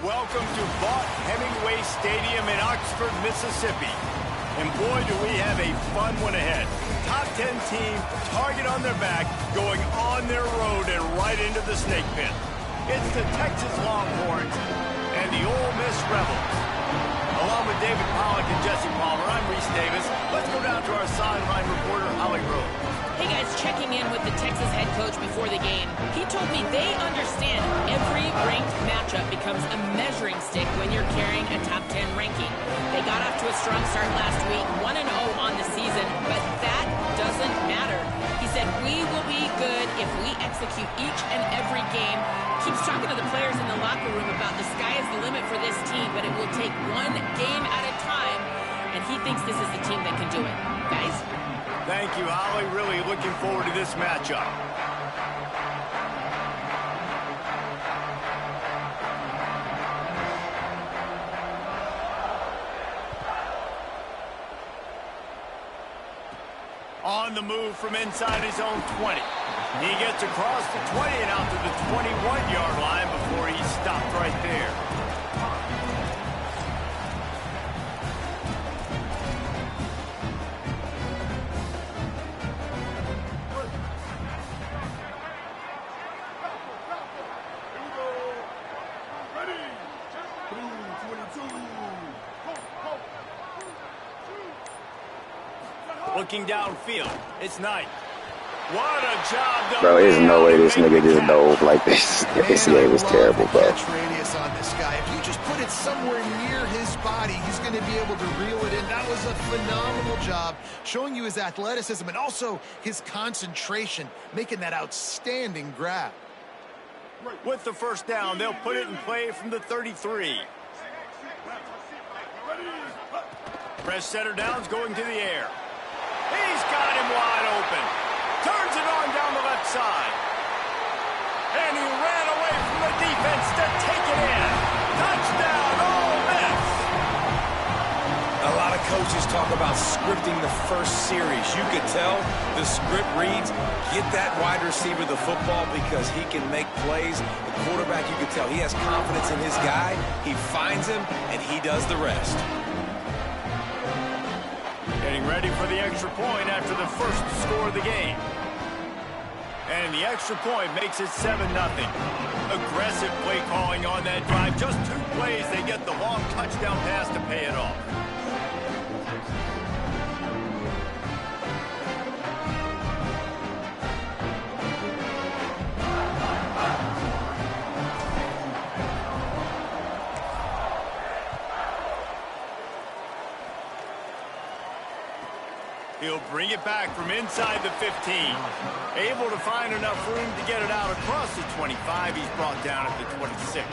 Welcome to Vaught Hemingway Stadium in Oxford, Mississippi. And boy, do we have a fun one ahead. Top 10 team, target on their back, going on their road and right into the snake pit. It's the Texas Longhorns and the Ole Miss Rebels. Along with David Pollack and Jesse Palmer, I'm Reese Davis. Let's go down to our sideline reporter, Holly Rose. Hey guys, checking in with the Texas head coach before the game. He told me they understand every ranked matchup becomes a measuring stick when you're carrying a top 10 ranking. They got off to a strong start last week, 1-0 on the season, but that doesn't matter. He said, we will be good if we execute each and every game. Keeps talking to the players in the locker room about the sky is the limit for this team, but it will take one game at a time, and he thinks this is the team that can do it. Guys? Thank you, Holly. Really looking forward to this matchup. On the move from inside his own 20. He gets across the 20 and out to the 21-yard line before he stopped right there. Looking downfield, it's Knight. What a job, bro. There's no way this nigga just dove like this. This game was terrible, bro. Catch radius on this guy. If you just put it somewhere near his body, he's going to be able to reel it in. That was a phenomenal job, showing you his athleticism and also his concentration, making that outstanding grab. With the first down, they'll put it in play from the 33. Fresh center down's going to the air. He's got him wide open. Turns it on down the left side. And he ran away from the defense to take it in. Touchdown, Ole Miss. A lot of coaches talk about scripting the first series. You could tell the script reads, get that wide receiver the football because he can make plays. The quarterback, you could tell he has confidence in his guy. He finds him, and he does the rest. Getting ready for the extra point after the first score of the game. And the extra point makes it 7-0. Aggressive play calling on that drive. Just 2 plays, they get the long touchdown pass to pay it off. He'll bring it back from inside the 15. Able to find enough room to get it out across the 25. He's brought down at the 26.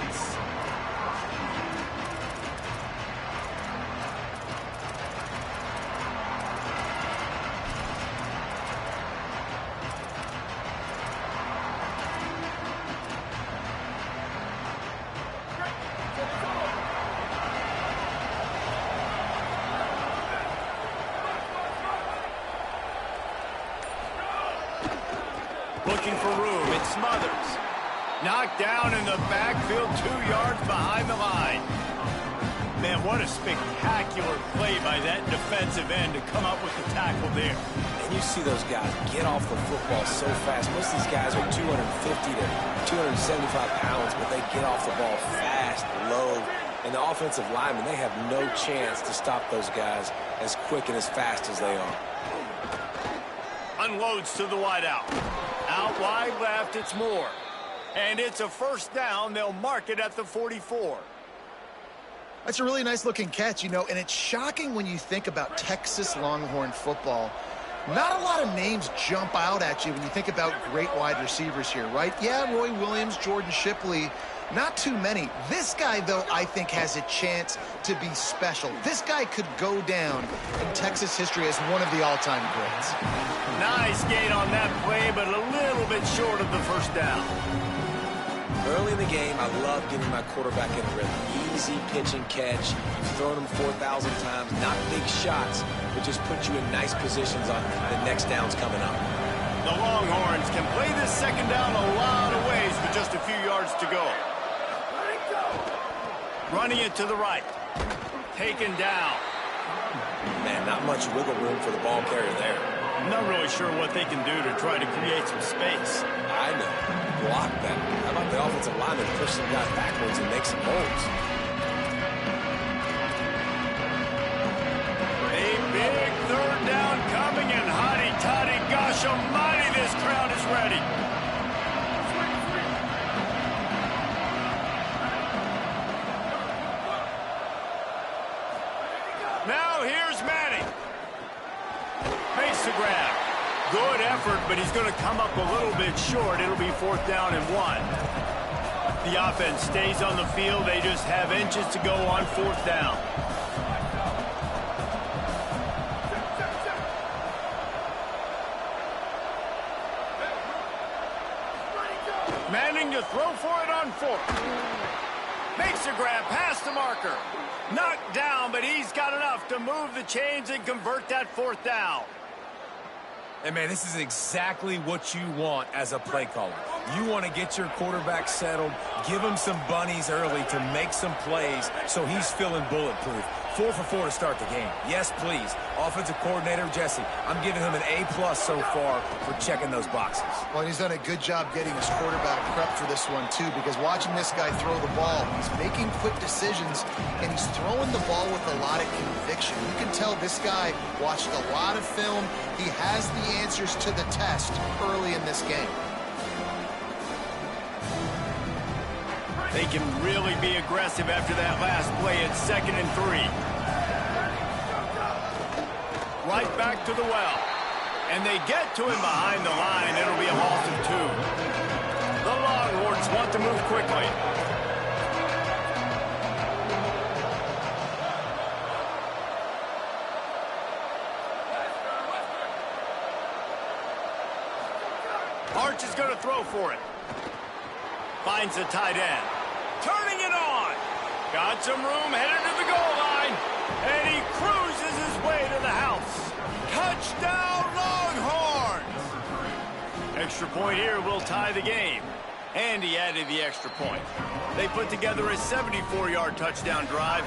Looking for room, it Smothers. Knocked down in the backfield, 2 yards behind the line. Man, what a spectacular play by that defensive end to come up with the tackle there. And you see those guys get off the football so fast. Most of these guys are 250 to 275 pounds, but they get off the ball fast, low. And the offensive linemen, they have no chance to stop those guys as quick and as fast as they are. Unloads to the wideout. Out wide left, it's Moore. And it's a first down. They'll mark it at the 44. That's a really nice looking catch, you know, and it's shocking when you think about Texas Longhorn football. Not a lot of names jump out at you when you think about great wide receivers here, right? Yeah, Roy Williams, Jordan Shipley, not too many. This guy, though, I think has a chance to be special. This guy could go down in Texas history as one of the all-time greats. Nice gain on that play, but a little bit short of the first down. Early in the game, I love getting my quarterback in a rhythm. Easy pitch and catch. You've thrown him 4,000 times. Not big shots, but just put you in nice positions on the next downs coming up. The Longhorns can play this second down a lot of ways with just a few yards to go. Running it to the right. Taken down. Man, not much wiggle room for the ball carrier there. I'm not really sure what they can do to try to create some space. I know. Block that. How about the offensive lineman push some guys backwards and make some holes? A big third down coming, and hotty-toddy, gosh almighty, this crowd is ready. Now here's Manning. Makes the grab. Good effort, but he's going to come up a little bit short. It'll be 4th down and 1. The offense stays on the field. They just have inches to go on 4th down. Manning to throw for it on 4th. Makes the grab past the marker. Knocked down, but he's got enough to move the chains and convert that 4th down. And, man, this is exactly what you want as a play caller. You want to get your quarterback settled, give him some bunnies early to make some plays so he's feeling bulletproof. 4 for 4 to start the game. Yes, please. Offensive coordinator Jesse, I'm giving him an A+ so far for checking those boxes. Well, he's done a good job getting his quarterback prepped for this one, too, because watching this guy throw the ball, he's making quick decisions, and he's throwing the ball with a lot of conviction. You can tell this guy watched a lot of film. He has the answers to the test early in this game. They can really be aggressive after that last play at 2nd and 3. Right back to the well. And they get to him behind the line. It'll be a loss of 2. The Longhorns want to move quickly. Arch is going to throw for it. Finds the tight end. Turning it on. Got some room, headed to the goal line. And he cruises his way to the house. Touchdown, Longhorns! Extra point here will tie the game. And he added the extra point. They put together a 74-yard touchdown drive.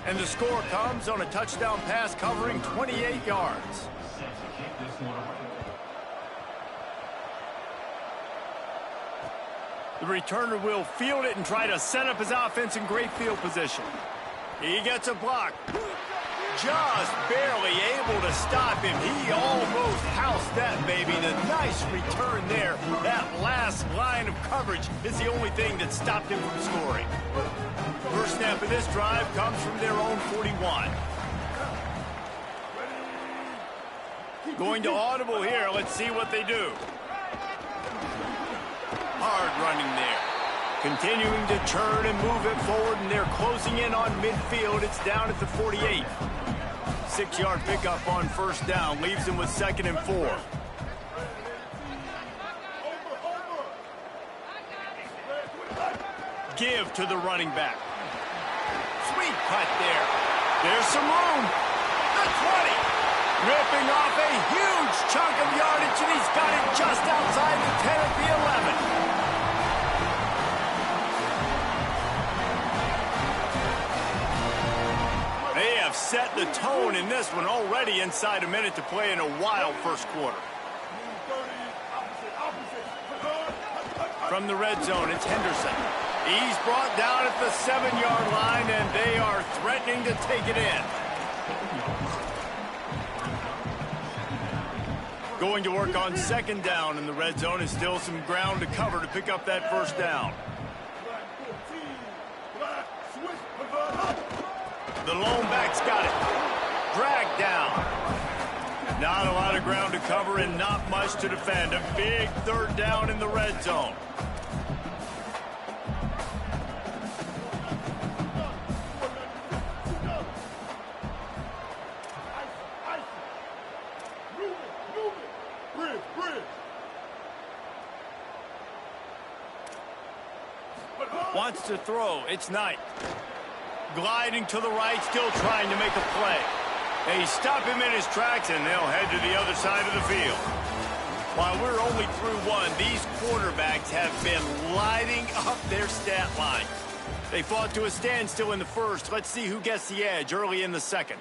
And the score comes on a touchdown pass covering 28 yards. The returner will field it and try to set up his offense in great field position. He gets a block. Just barely able to stop him. He almost housed that baby. The nice return there. That last line of coverage is the only thing that stopped him from scoring. First snap of this drive comes from their own 41. Going to audible here. Let's see what they do. Hard running there. Continuing to churn and move it forward, and they're closing in on midfield. It's down at the 48. 6-yard pickup on 1st down. Leaves them with 2nd and 4. Give to the running back. Sweet cut there. There's some room. The 20. Ripping off a huge chunk of yardage, and he's got it just outside the 10 at the 11. They have set the tone in this one already inside a minute to play in a wild first quarter. From the red zone, it's Henderson. He's brought down at the 7-yard line, and they are threatening to take it in. Going to work on 2nd down in the red zone, and still some ground to cover to pick up that 1st down. The lone back's got it. Dragged down. Not a lot of ground to cover and not much to defend. A big 3rd down in the red zone. Wants to throw. It's Knight. Gliding to the right, still trying to make a play. They stop him in his tracks, and they'll head to the other side of the field. While we're only through one, these quarterbacks have been lighting up their stat line. They fought to a standstill in the first. Let's see who gets the edge early in the second.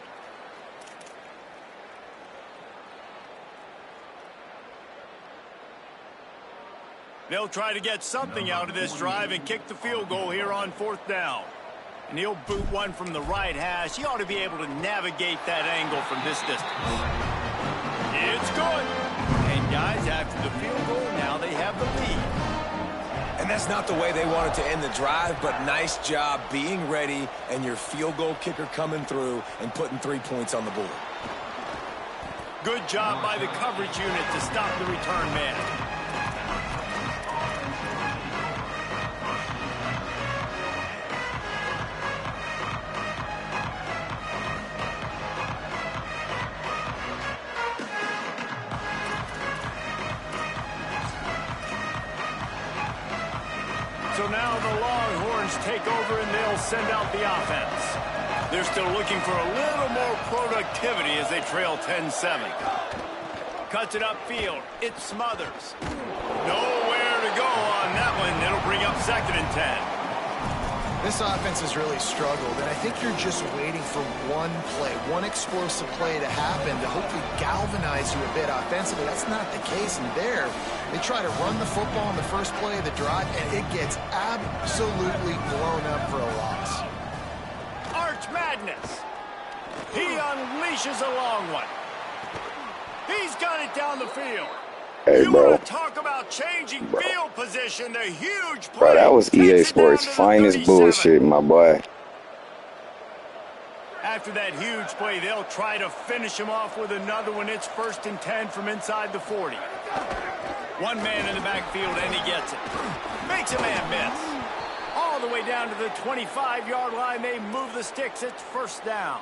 They'll try to get something out of this drive and kick the field goal here on 4th down. And he'll boot one from the right hash. He ought to be able to navigate that angle from this distance. It's good. And guys, after the field goal, now they have the lead. And that's not the way they wanted to end the drive, but nice job being ready and your field goal kicker coming through and putting 3 points on the board. Good job by the coverage unit to stop the return man. So now the Longhorns take over and they'll send out the offense. They're still looking for a little more productivity as they trail 10-7. Cuts it upfield. It Smothers. Nowhere to go on that one. It'll bring up 2nd and 10. This offense has really struggled, and I think you're just waiting for one play, one explosive play to happen to hopefully galvanize you a bit offensively. That's not the case in there. They try to run the football in the first play of the drive, and it gets absolutely blown up for a loss. Arch Madness. He unleashes a long one. He's got it down the field. Hey, you bro. want to talk about changing field position, the huge play. Bro, that was EA Takes it Sports' down to the finest 37. bullshit, my boy. After that huge play, they'll try to finish him off with another one. It's 1st and 10 from inside the 40. One man in the backfield, and he gets it. Makes a man miss. All the way down to the 25-yard line, they move the sticks. It's 1st down.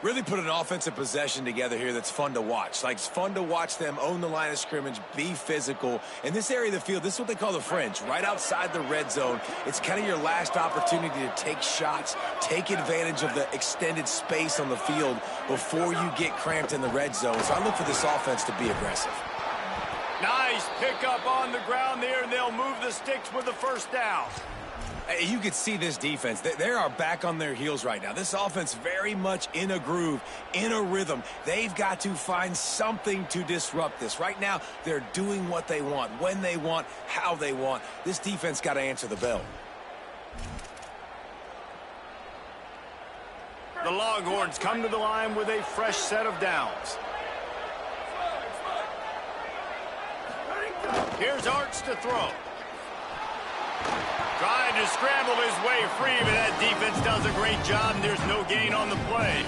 Really put an offensive possession together here that's fun to watch. Like, it's fun to watch them own the line of scrimmage, be physical. In this area of the field, this is what they call the fringe, right outside the red zone. It's kind of your last opportunity to take shots, take advantage of the extended space on the field before you get cramped in the red zone. So I look for this offense to be aggressive. Nice pickup on the ground there, and they'll move the sticks with the 1st down. You can see this defense. They are back on their heels right now. This offense very much in a groove, in a rhythm. They've got to find something to disrupt this. Right now, they're doing what they want, when they want, how they want. This defense got to answer the bell. The Longhorns come to the line with a fresh set of downs. Here's Arch to throw. Trying to scramble his way free, but that defense does a great job, and there's no gain on the play.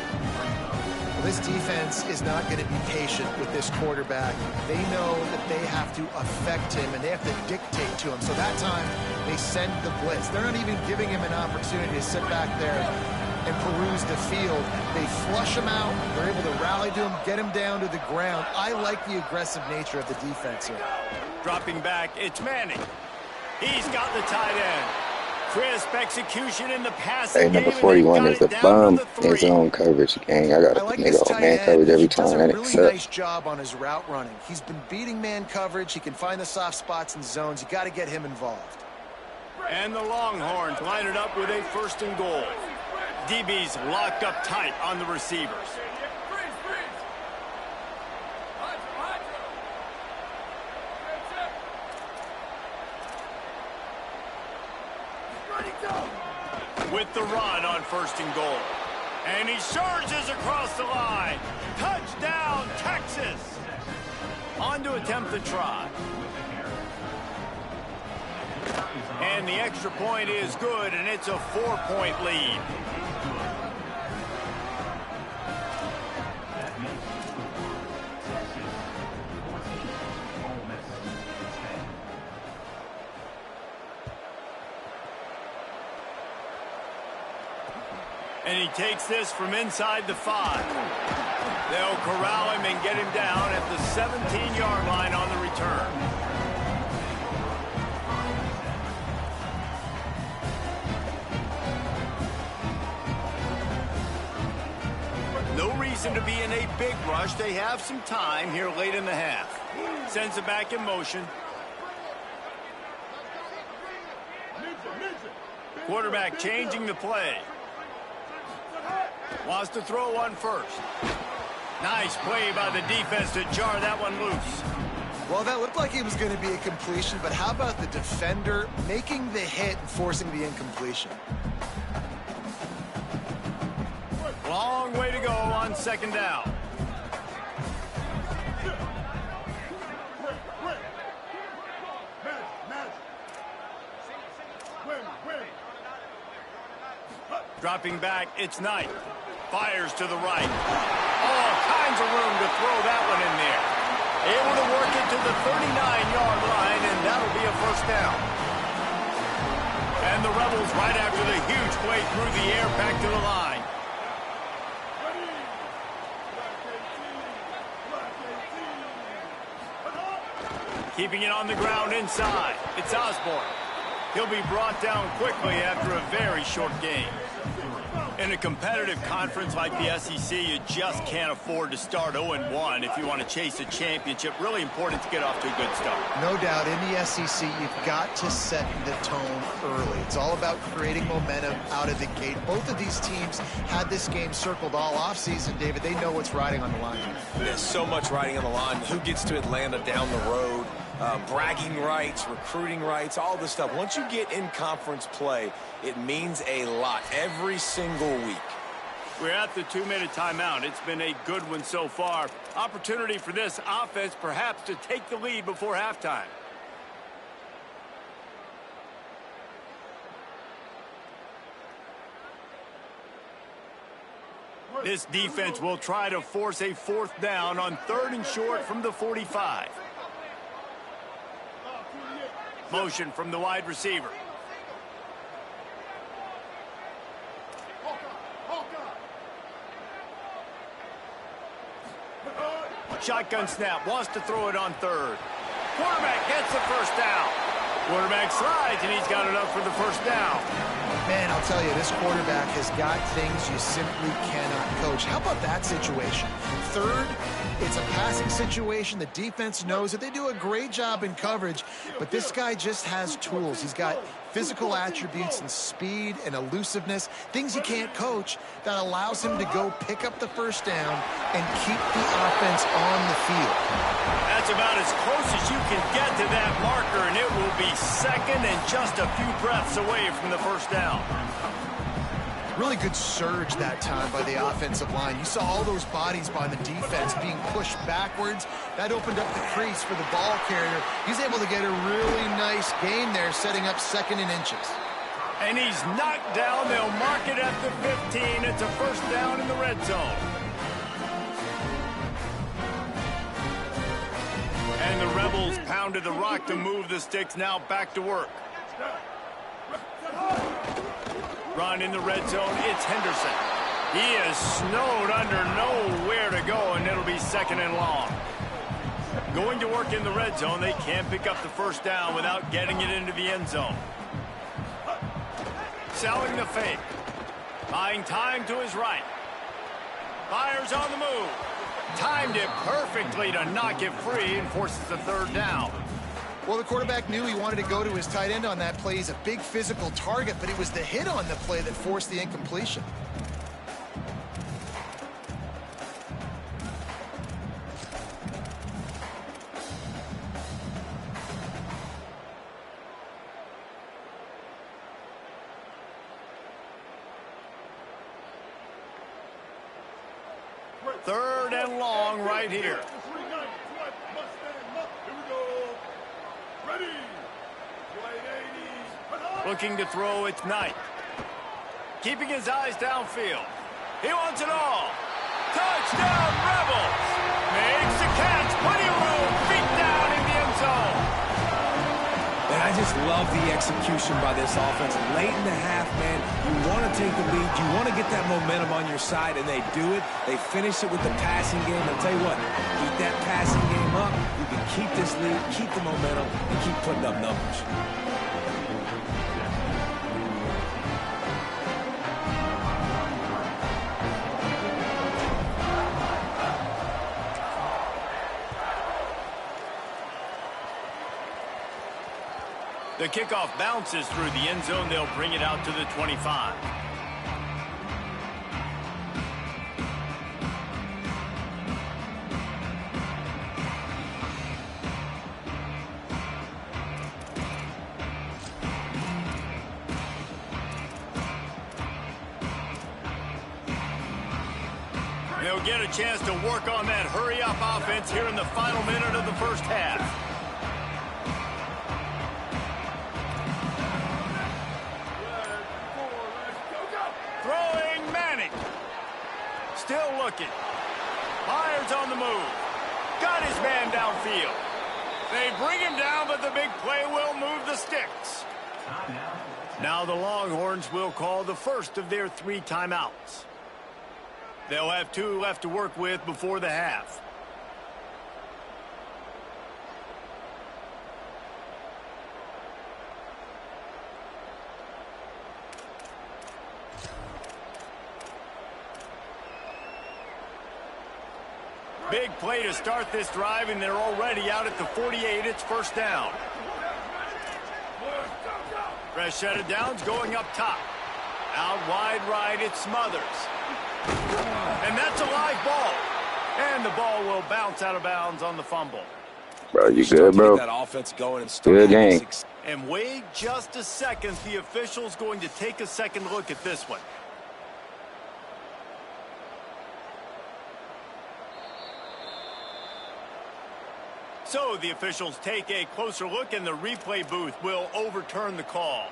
Well, this defense is not going to be patient with this quarterback. They know that they have to affect him, and they have to dictate to him. So that time, they send the blitz. They're not even giving him an opportunity to sit back there and peruse the field. They flush him out. They're able to rally to him, get him down to the ground. I like the aggressive nature of the defense here. Dropping back, it's Manning. He's got the tight end. Crisp execution in the passing Hey, number game, 41 is the bum in zone coverage, gang. I got I like to this nigga tight on man end. coverage every He does time. a That really sucks. nice job on his route running. He's been beating man coverage. He can find the soft spots and zones. You got to get him involved. And the Longhorns line it up with a 1st and goal. DB's locked up tight on the receivers. With the run on 1st and goal. And he surges across the line. Touchdown, Texas. On to attempt the try. And the extra point is good, and it's a 4-point lead. And he takes this from inside the 5. They'll corral him and get him down at the 17-yard line on the return. No reason to be in a big rush. They have some time here late in the half. Sends it back in motion. Quarterback changing the play. Wants to throw one first. Nice play by the defense to jar that one loose. Well, that looked like it was going to be a completion, but how about the defender making the hit and forcing the incompletion? Long way to go on second down. Dropping back, it's Knight. Fires to the right. All kinds of room to throw that one in there. Able to work it to the 39-yard line, and that'll be a first down. And the Rebels, right after the huge play through the air, back to the line. Keeping it on the ground inside. It's Osborne. He'll be brought down quickly after a very short game. In a competitive conference like the SEC, you just can't afford to start 0-1 if you want to chase a championship. Really important to get off to a good start. No doubt, in the SEC, you've got to set the tone early. It's all about creating momentum out of the gate. Both of these teams had this game circled all offseason, David. They know what's riding on the line. There's so much riding on the line. Who gets to Atlanta down the road? Bragging rights, recruiting rights, all this stuff. Once you get in conference play, it means a lot every single week. We're at the 2-minute timeout. It's been a good one so far. Opportunity for this offense perhaps to take the lead before halftime. This defense will try to force a fourth down on 3rd and short from the 45. Motion from the wide receiver. Shotgun snap, wants to throw it on 3rd. Quarterback gets the first down. Quarterback slides, and he's got it up for the first down. Man, I'll tell you, this quarterback has got things you simply cannot coach. How about that situation? 3rd, it's a passing situation. The defense knows it. They do a great job in coverage, but this guy just has tools. He's got physical attributes and speed and elusiveness, things you can't coach, that allows him to go pick up the first down and keep the offense on the field. That's about as close as you can get to that marker, and it will be 2nd and just a few breaths away from the first down. Really good surge that time by the offensive line. You saw all those bodies by the defense being pushed backwards. That opened up the crease for the ball carrier. He's able to get a really nice gain there, setting up 2nd and inches. And he's knocked down. They'll mark it at the 15. It's a first down in the red zone. And the Rebels pounded the rock to move the sticks. Now back to work. Run in the red zone, it's Henderson. He is snowed under, nowhere to go, and it'll be 2nd and long. Going to work in the red zone, they can't pick up the first down without getting it into the end zone. Selling the fake. Buying time to his right. Fires on the move. Timed it perfectly to knock it free and forces the 3rd down. Well, the quarterback knew he wanted to go to his tight end on that play. He's a big physical target, but it was the hit on the play that forced the incompletion. Third and long right here. Looking to throw, it's Knight. Keeping his eyes downfield. He wants it all. Touchdown, Rebels! Makes the catch, plenty of room, feet down in the end zone. And I just love the execution by this offense. Late in the half, man, you want to take the lead. You want to get that momentum on your side, and they do it. They finish it with the passing game. I'll tell you what, keep that passing game up. You can keep this lead, keep the momentum, and keep putting up numbers. The kickoff bounces through the end zone. They'll bring it out to the 25. They'll get a chance to work on that hurry-up offense here in the final minute of the first half. Throwing Manning. Still looking. Myers on the move. Got his man downfield. They bring him down, but the big play will move the sticks. Now the Longhorns will call the first of their 3 timeouts. They'll have 2 left to work with before the half. Big play to start this drive, and they're already out at the 48. It's first down. Fresh set of downs going up top. Out wide right, it's Smothers. And that's a live ball. And the ball will bounce out of bounds on the fumble. Bro, you good, bro? That offense going and Good game. And wait just a second. The official's going to take a second look at this one. So the officials take a closer look, and the replay booth will overturn the call.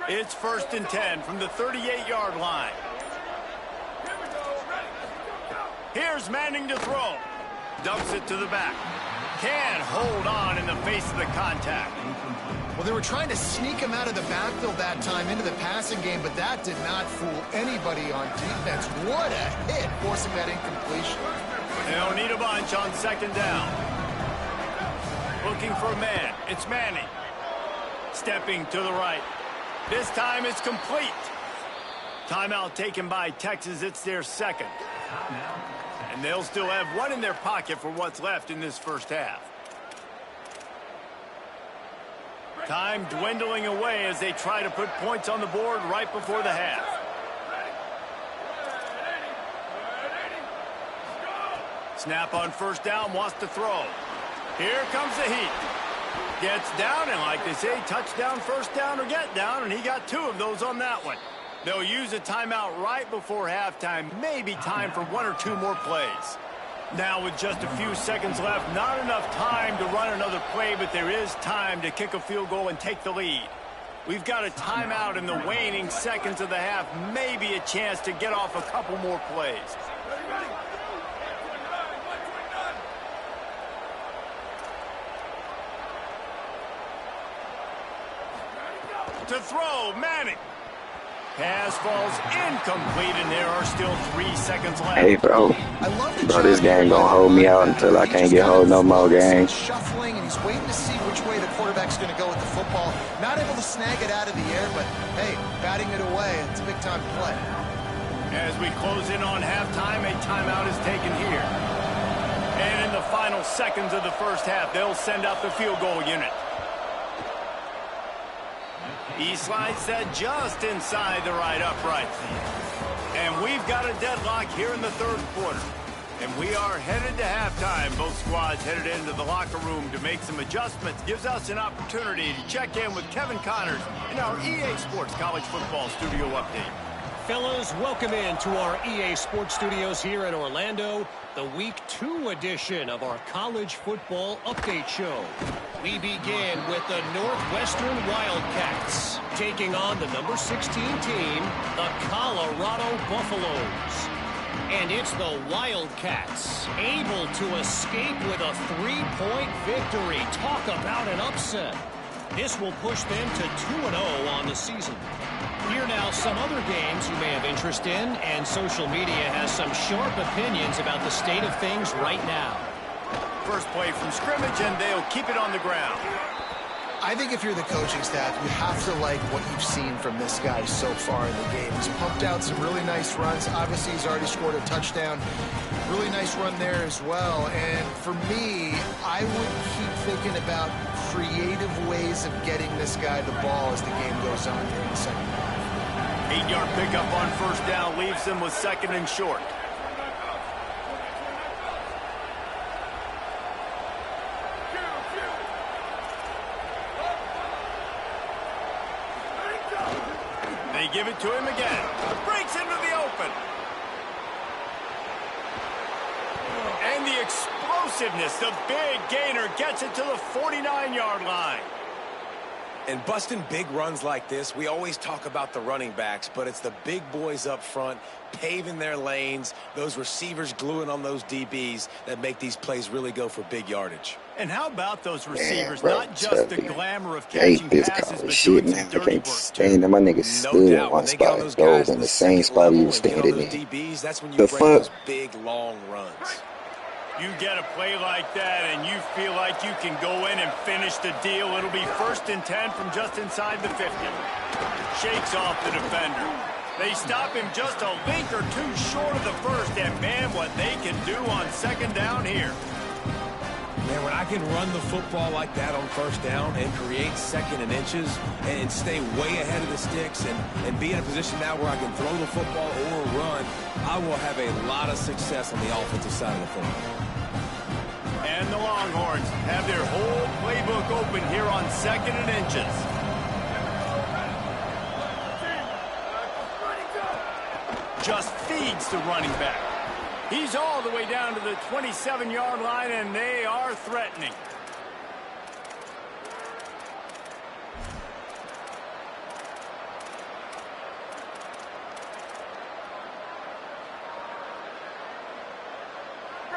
It's first and 10 from the 38-yard line. Here's Manning to throw. Dumps it to the back. Can't hold on in the face of the contact. Well, they were trying to sneak him out of the backfield that time into the passing game, but that did not fool anybody on defense. What a hit, forcing that incompletion. They'll need a bunch on second down. Looking for a man. It's Manning. Stepping to the right. This time it's complete. Timeout taken by Texas. It's their second. And they'll still have 1 in their pocket for what's left in this first half. Time dwindling away as they try to put points on the board right before the half. Snap on first down, wants to throw. Here comes the heat. Gets down, and like they say, touchdown, first down, or get down, and he got 2 of those on that one. They'll use a timeout right before halftime, maybe time for 1 or 2 more plays. Now with just a few seconds left, not enough time to run another play, but there is time to kick a field goal and take the lead. We've got a timeout in the waning seconds of the half, maybe a chance to get off a couple more plays. To throw, Manning. Pass falls incomplete, and there are still 3 seconds left. Hey, bro. This game gonna hold me out until I can't get hold no more games. Shuffling, and he's waiting to see which way the quarterback's going to go with the football. Not able to snag it out of the air, but hey, batting it away, it's a big time play. As we close in on halftime, a timeout is taken here. And in the final seconds of the first half, they'll send out the field goal unit. He slides that just inside the right upright. And we've got a deadlock here in the third quarter. And we are headed to halftime. Both squads headed into the locker room to make some adjustments. Gives us an opportunity to check in with Kevin Connors in our EA Sports College Football Studio Update. Fellas, welcome into our EA Sports Studios here in Orlando, the Week 2 edition of our College Football Update Show. We begin with the Northwestern Wildcats, taking on the number 16 team, the Colorado Buffaloes. And it's the Wildcats, able to escape with a 3-point victory. Talk about an upset. This will push them to 2-0 on the season. Here now some other games you may have interest in, and social media has some sharp opinions about the state of things right now. First play from scrimmage, and they'll keep it on the ground. I think if you're the coaching staff, you have to like what you've seen from this guy so far in the game. He's pumped out some really nice runs. Obviously, he's already scored a touchdown. Really nice run there as well. And for me, I would keep thinking about creative ways of getting this guy the ball as the game goes on here in the second half. 8-yard pickup on first down leaves them with second and short. They give it to him again. Breaks into the open. And the explosiveness, the big gainer gets it to the 49-yard line. And busting big runs like this, we always talk about the running backs, but it's the big boys up front paving their lanes, those receivers gluing on those DBs that make these plays really go for big yardage. And how about those receivers? Man, bro, not just the glamour of I catching hate this passes, kind but of shit, doing man. some I dirty can't work stand that my niggas stood in one spot and goes in the same spot he was standing in. DBs, that's when you The break fuck? those big, long runs. You get a play like that and you feel like you can go in and finish the deal. It'll be 1st and 10 from just inside the 50. Shakes off the defender. They stop him just a link or two short of the first, and man, what they can do on second down here. Man, when I can run the football like that on first down and create second and inches and stay way ahead of the sticks and be in a position now where I can throw the football or run, I will have a lot of success on the offensive side of the football. And the Longhorns have their whole playbook open here on second and inches. Just feeds the running back. He's all the way down to the 27-yard line, and they are threatening.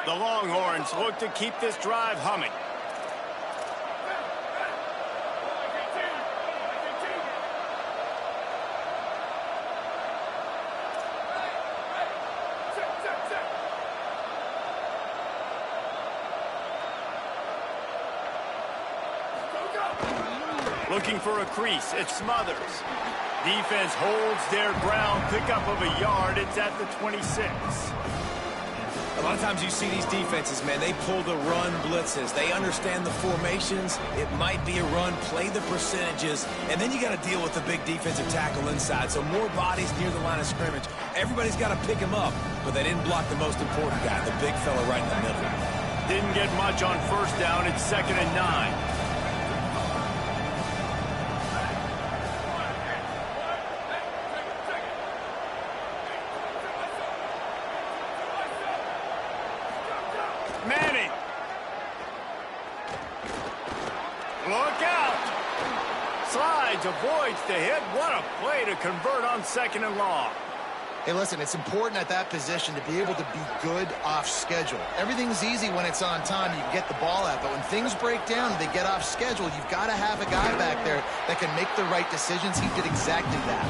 The Longhorns look to keep this drive humming. Looking for a crease. It Smothers. Defense holds their ground. Pickup of a yard. It's at the 26. A lot of times you see these defenses, man, they pull the run blitzes. They understand the formations. It might be a run, play the percentages, and then you got to deal with the big defensive tackle inside. So more bodies near the line of scrimmage. Everybody's got to pick him up, but they didn't block the most important guy, the big fella right in the middle. Didn't get much on first down. It's 2nd and 9. Manning. Look out. Slides, avoids the hit. What a play to convert on 2nd and long. Hey, listen, it's important at that position to be able to be good off schedule. Everything's easy when it's on time. You can get the ball out. But when things break down and they get off schedule, you've got to have a guy back there that can make the right decisions. He did exactly that.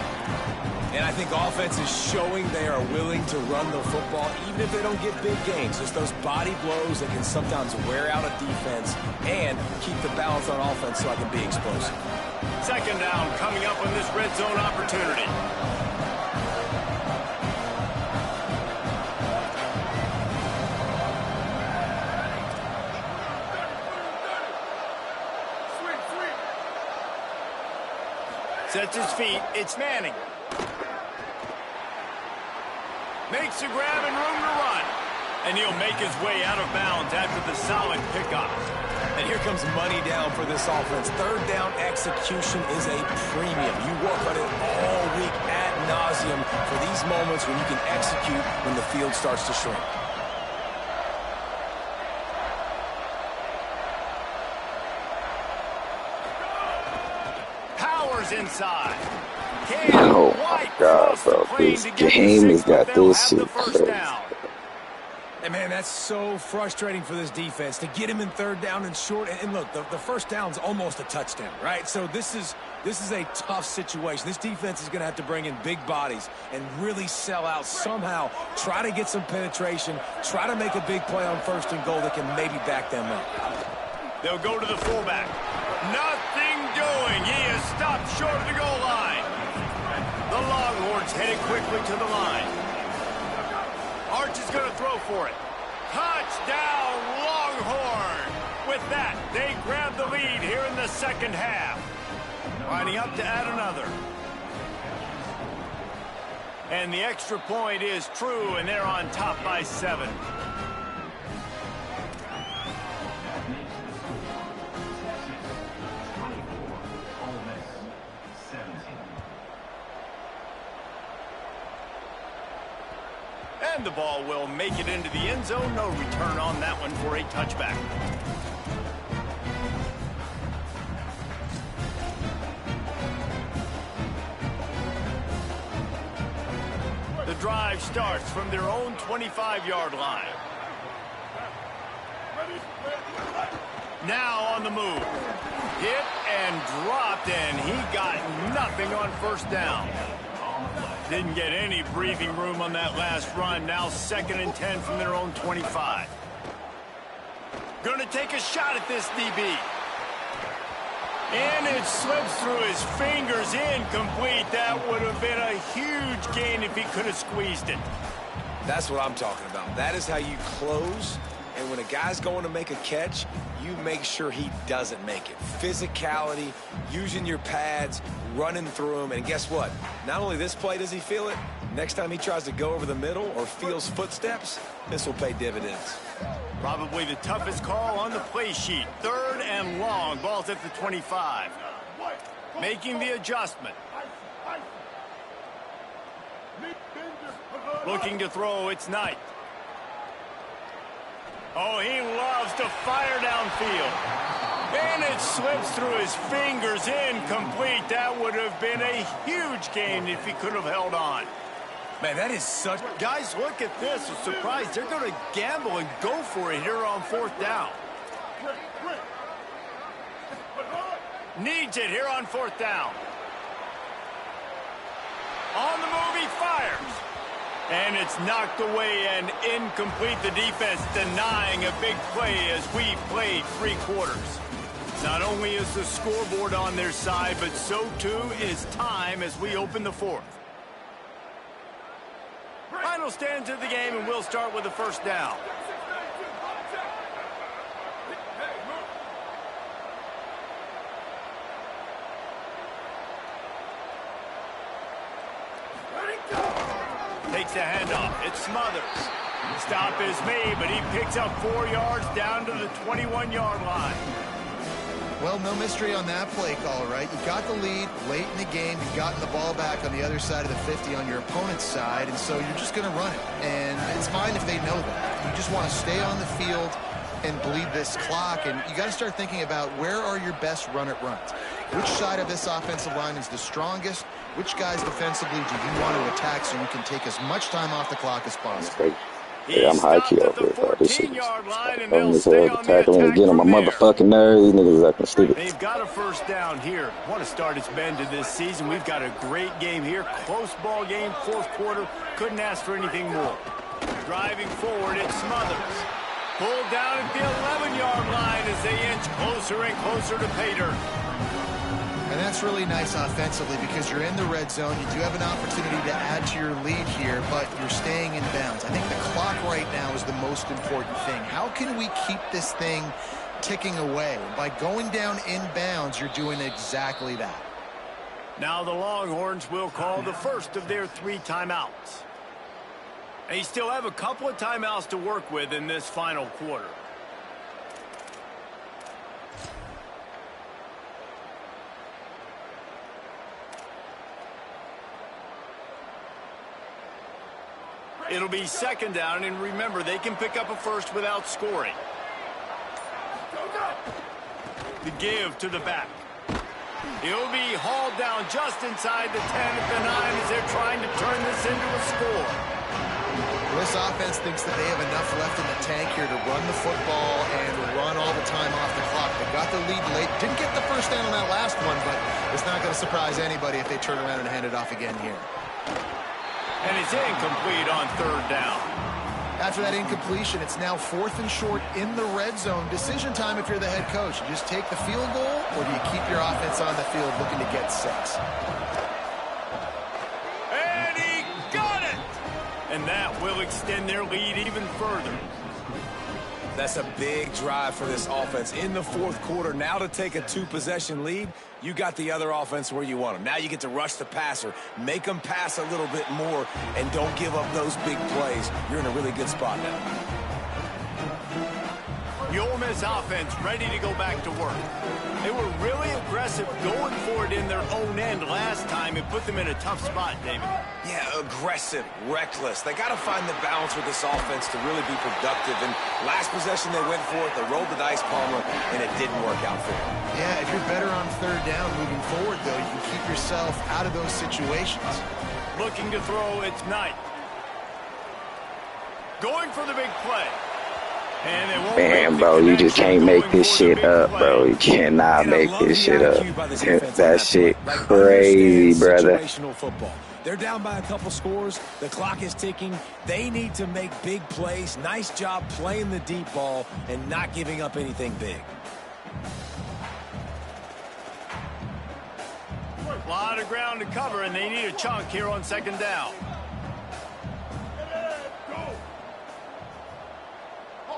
And I think offense is showing they are willing to run the football, even if they don't get big gains. Just those body blows that can sometimes wear out a defense and keep the balance on offense so I can be explosive. 2nd down coming up on this red zone opportunity. Sets his feet. It's Manning. Makes a grab and room to run. And he'll make his way out of bounds after the solid pickup. And here comes money down for this offense. 3rd down execution is a premium. You work on it all week ad nauseum for these moments when you can execute when the field starts to shrink. Powers inside. Oh my God, bro. This game has got this shit crazy. And, man, that's so frustrating for this defense to get him in third down and short. And look, the first down's almost a touchdown, right? So this is a tough situation. This defense is going to have to bring in big bodies and really sell out somehow, try to get some penetration, try to make a big play on first and goal that can maybe back them up. They'll go to the fullback. Nothing doing. He is stopped short of the goal line. The Longhorns headed quickly to the line. Arch is going to throw for it. Touchdown, Longhorn! With that, they grab the lead here in the second half. Lining up to add another. And the extra point is true, and they're on top by 7. And the ball will make it into the end zone. No return on that one for a touchback. The drive starts from their own 25-yard line. Now on the move. Hit and dropped, and he got nothing on first down. Didn't get any breathing room on that last run. Now 2nd and 10 from their own 25. Going to take a shot at this DB. And it slips through his fingers, incomplete. That would have been a huge gain if he could have squeezed it. That's what I'm talking about. That is how you close. And when a guy's going to make a catch, you make sure he doesn't make it. Physicality, using your pads, running through him. And guess what? Not only this play does he feel it, next time he tries to go over the middle or feels footsteps, this will pay dividends. Probably the toughest call on the play sheet. 3rd and long. Ball's at the 25. Making the adjustment. Looking to throw. It's Knight. Oh, he loves to fire downfield. And it slips through his fingers, incomplete. That would have been a huge gain if he could have held on. Man, that is such... Guys, look at this. I'm surprised. They're going to gamble and go for it here on 4th down. Needs it here on 4th down. On the move, he fires. And it's knocked away and incomplete. The defense denying a big play as we played 3 quarters. Not only is the scoreboard on their side, but so too is time as we open the 4th. Final stands of the game, and we'll start with the 1st down. Takes a handoff. It smothers. Stop is made, but he picks up 4 yards down to the 21-yard line. Well, no mystery on that play call, right? You got the lead late in the game. You've gotten the ball back on the other side of the 50 on your opponent's side, and so you're just going to run it. And it's fine if they know that. You just want to stay on the field and bleed this clock, and you got to start thinking about where are your best run-it runs. Which side of this offensive line is the strongest? Which guys defensively do you want to attack so you can take as much time off the clock as possible? Yeah, I'm high key over here, this shit is dumb as hell. Tackling again on my motherfucking nerves. These niggas is acting stupid. They've got a 1st down here. What a start it's been to this season. We've got a great game here. Close ball game, 4th quarter. Couldn't ask for anything more. Driving forward, it smothers. Pulled down at the 11-yard line as they inch closer and closer to pay dirt. And that's really nice offensively because you're in the red zone. You do have an opportunity to add to your lead here, but you're staying in bounds. I think the clock right now is the most important thing. How can we keep this thing ticking away? By going down in bounds, you're doing exactly that. Now the Longhorns will call the first of their 3 timeouts. They still have a couple of timeouts to work with in this final quarter. It'll be 2nd down, and remember, they can pick up a first without scoring. The give to the back. He'll be hauled down just inside the 10 at the 9 as they're trying to turn this into a score. This offense thinks that they have enough left in the tank here to run the football and run all the time off the clock. They got the lead late. Didn't get the first down on that last one, but it's not going to surprise anybody if they turn around and hand it off again here. And it's incomplete on third down. After that incompletion, it's now 4th and short in the red zone. Decision time if you're the head coach. You just take the field goal, or do you keep your offense on the field looking to get 6? And he got it! And that will extend their lead even further. That's a big drive for this offense in the 4th quarter. Now to take a 2-possession lead, you got the other offense where you want them. Now you get to rush the passer, make them pass a little bit more, and don't give up those big plays. You're in a really good spot now. The Ole Miss offense ready to go back to work. They were really aggressive going for it in their own end last time and put them in a tough spot, David. Yeah, aggressive, reckless. They got to find the balance with this offense to really be productive. And last possession they went for it, they rolled the dice, Palmer, and it didn't work out for them. Yeah, if you're better on third down moving forward, though, you can keep yourself out of those situations. Looking to throw, it's Knight. Going for the big play. And it won't. Man, bro, you just can't make this shit up, bro. You cannot make this shit up. That shit crazy, brother. Football. They're down by a couple scores. The clock is ticking. They need to make big plays. Nice job playing the deep ball and not giving up anything big. A lot of ground to cover, and they need a chunk here on 2nd down.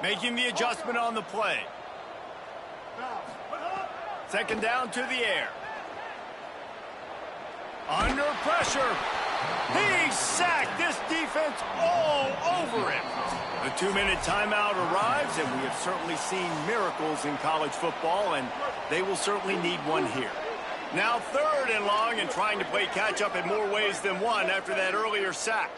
Making the adjustment on the play. 2nd down to the air. Under pressure. He's sacked. This defense all over him. The 2-minute timeout arrives, and we have certainly seen miracles in college football, and they will certainly need one here. Now 3rd and long, and trying to play catch-up in more ways than one after that earlier sack.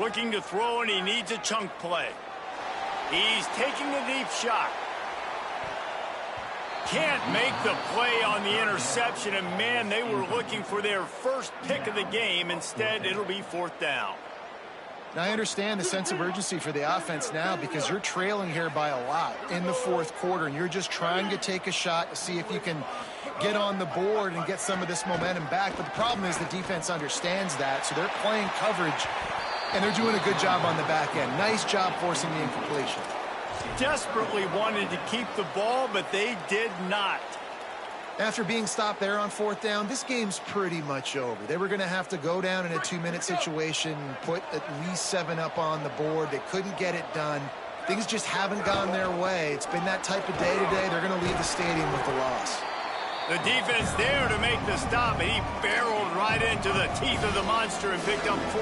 Looking to throw, and he needs a chunk play. He's taking a deep shot. Can't make the play on the interception, and man, they were looking for their first pick of the game. Instead, it'll be 4th down. Now, I understand the sense of urgency for the offense now because you're trailing here by a lot in the 4th quarter, and you're just trying to take a shot to see if you can get on the board and get some of this momentum back. But the problem is the defense understands that, so they're playing coverage, and they're doing a good job on the back end. Nice job forcing the incompletion. Desperately wanted to keep the ball, but they did not. After being stopped there on 4th down, this game's pretty much over. They were going to have to go down in a 2-minute situation, put at least 7 up on the board. They couldn't get it done. Things just haven't gone their way. It's been that type of day today. They're going to leave the stadium with the loss. The defense there to make the stop, and he barreled right into the teeth of the monster and picked up 4.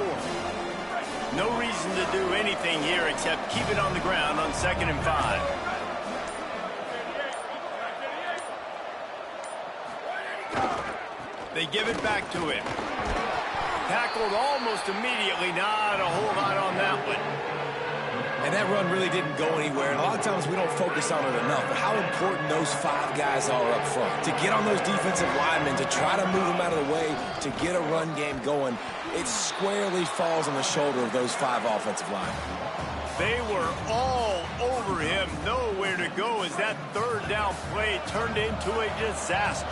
No reason to do anything here except keep it on the ground on 2nd and 5. They give it back to him. Tackled almost immediately. Not a whole lot on that one. And that run really didn't go anywhere. And a lot of times we don't focus on it enough. But how important those 5 guys are up front. To get on those defensive linemen, to try to move them out of the way, to get a run game going, it squarely falls on the shoulder of those 5 offensive linemen. They were all over him. Nowhere to go as that 3rd down play turned into a disaster.